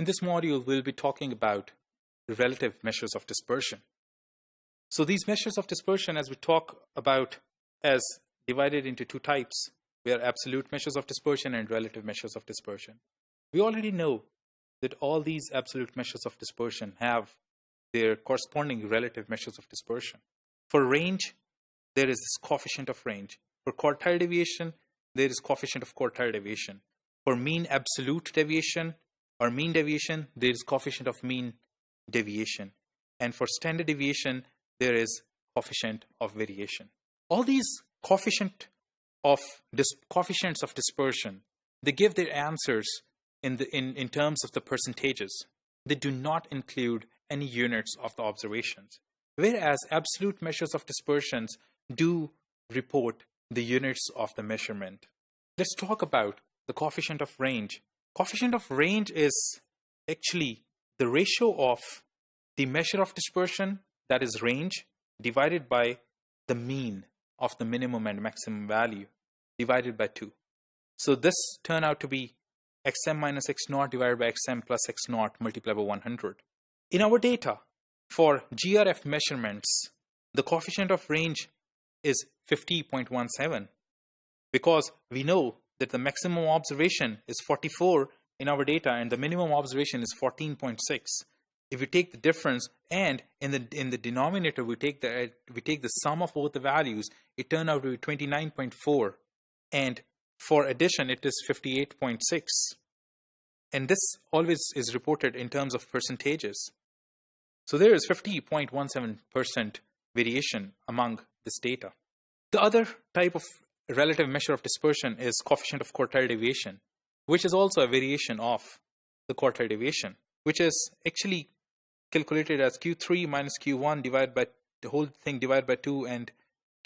In this module, we'll be talking about the relative measures of dispersion. So these measures of dispersion, as we talk about as divided into two types, we are absolute measures of dispersion and relative measures of dispersion. We already know that all these absolute measures of dispersion have their corresponding relative measures of dispersion. For range, there is this coefficient of range. For quartile deviation, there is coefficient of quartile deviation. For mean absolute deviation or mean deviation, there is coefficient of mean deviation. And for standard deviation, there is coefficient of variation. All these coefficients of dispersion, they give their answers in terms of the percentages. They do not include any units of the observations, whereas absolute measures of dispersions do report the units of the measurement. Let's talk about the coefficient of range. Coefficient of range is actually the ratio of the measure of dispersion, that is range, divided by the mean of the minimum and maximum value, divided by 2. So this turned out to be xm minus x naught divided by xm plus x naught multiplied by 100. In our data, for GRF measurements, the coefficient of range is 50.17 because we know that the maximum observation is 44 in our data and the minimum observation is 14.6. If we take the difference and in the denominator we take the sum of both the values, it turned out to be 29.4, and for addition it is 58.6. And this always is reported in terms of percentages. So there is 50.17% variation among this data. The other type of relative measure of dispersion is coefficient of quartile deviation, which is also a variation of the quartile deviation, which is actually calculated as Q3 minus Q1 divided by the whole thing divided by 2 and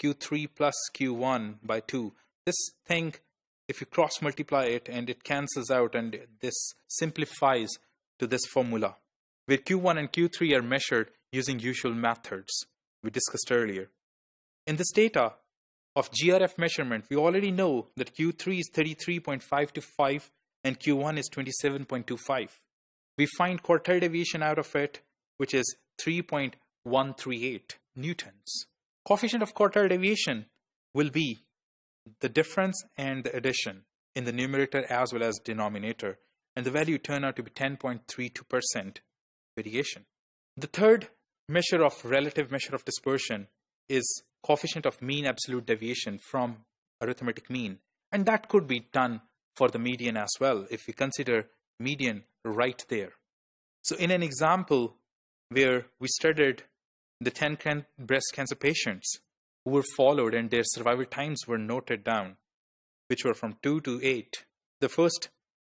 Q3 plus Q1 by 2. This thing, if you cross multiply it and it cancels out, and this simplifies to this formula, where Q1 and Q3 are measured using usual methods we discussed earlier. In this data of GRF measurement, we already know that Q3 is 33.525 and Q1 is 27.25. We find quartile deviation out of it, which is 3.138 newtons. Coefficient of quartile deviation will be the difference and the addition in the numerator as well as denominator, and the value turned out to be 10.32% variation. The third measure of relative measure of dispersion is coefficient of mean absolute deviation from arithmetic mean, and that could be done for the median as well if we consider median right there. So in an example where we studied the 10 breast cancer patients who were followed and their survival times were noted down, which were from 2 to 8. The first,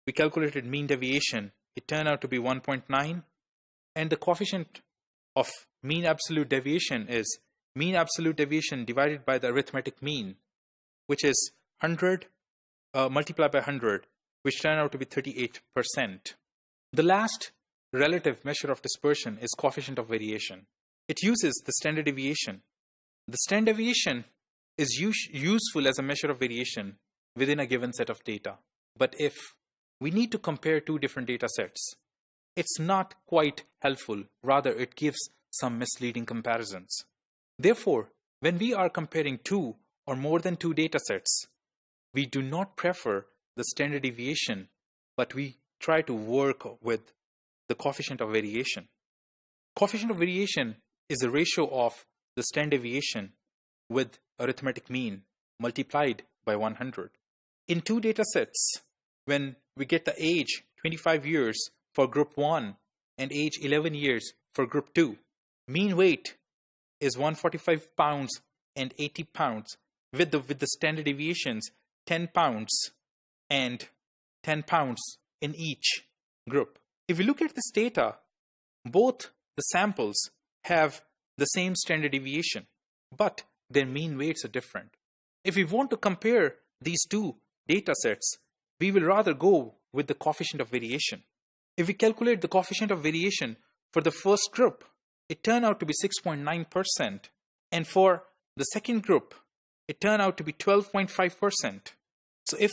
we calculated mean deviation. It turned out to be 1.9, and the coefficient of mean absolute deviation is mean absolute deviation divided by the arithmetic mean, which is 100 multiplied by 100, which turned out to be 38%. The last relative measure of dispersion is coefficient of variation. It uses the standard deviation. The standard deviation is useful as a measure of variation within a given set of data. But if we need to compare two different data sets, it's not quite helpful. Rather, it gives some misleading comparisons. Therefore, when we are comparing two or more than two data sets, we do not prefer the standard deviation, but we try to work with the coefficient of variation. Coefficient of variation is the ratio of the standard deviation with arithmetic mean multiplied by 100. In two data sets, when we get the age 25 years for group 1 and age 11 years for group 2, mean weight is 145 pounds and 80 pounds with the standard deviations 10 pounds and 10 pounds in each group. If we look at this data, both the samples have the same standard deviation, but their mean weights are different. If we want to compare these two data sets, we will rather go with the coefficient of variation. If we calculate the coefficient of variation for the first group, it turned out to be 6.9%, and for the second group, it turned out to be 12.5%. So if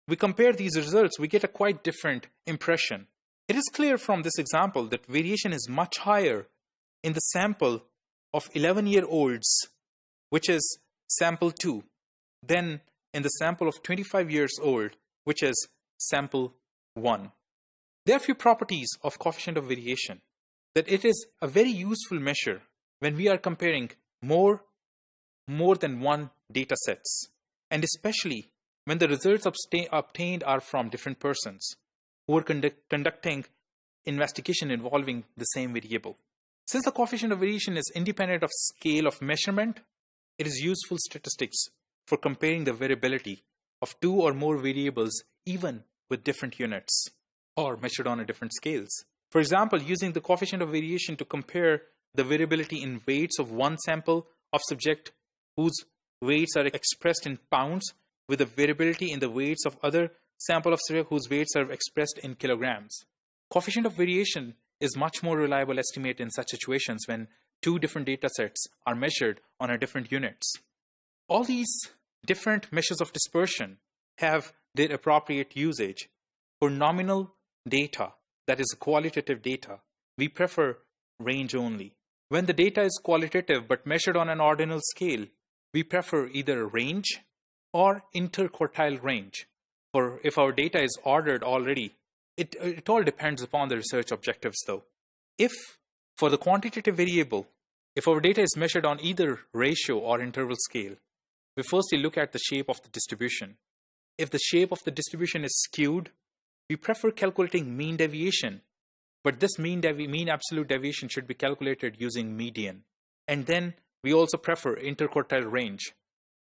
we compare these results, we get a quite different impression. It is clear from this example that variation is much higher in the sample of 11-year-olds, which is sample 2, than in the sample of 25 years old, which is sample 1. There are few properties of coefficient of variation that it is a very useful measure when we are comparing more than one data sets, and especially when the results obtained are from different persons who are conducting investigation involving the same variable. Since the coefficient of variation is independent of scale of measurement, it is useful statistics for comparing the variability of two or more variables even with different units or measured on a different scales. For example, using the coefficient of variation to compare the variability in weights of one sample of subject whose weights are expressed in pounds with the variability in the weights of other sample of subject whose weights are expressed in kilograms. Coefficient of variation is much more reliable estimate in such situations when two different data sets are measured on a different units. All these different measures of dispersion have their appropriate usage. For nominal data, that is qualitative data, we prefer range only. When the data is qualitative but measured on an ordinal scale, we prefer either range or interquartile range. For if our data is ordered already, it all depends upon the research objectives though. If for the quantitative variable, if our data is measured on either ratio or interval scale, we firstly look at the shape of the distribution. If the shape of the distribution is skewed, we prefer calculating mean deviation, but this mean absolute deviation should be calculated using median. And then we also prefer interquartile range.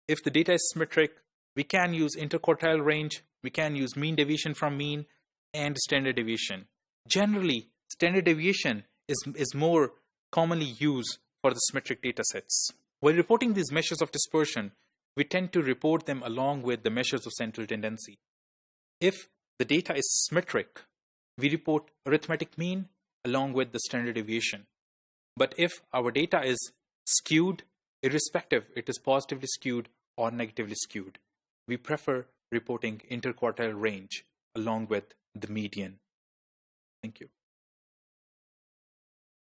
If the data is symmetric, we can use interquartile range, we can use mean deviation from mean, and standard deviation. Generally, standard deviation is more commonly used for the symmetric data sets. While reporting these measures of dispersion, we tend to report them along with the measures of central tendency. If the data is symmetric, we report arithmetic mean along with the standard deviation. But if our data is skewed, irrespective it is positively skewed or negatively skewed, we prefer reporting interquartile range along with the median. Thank you.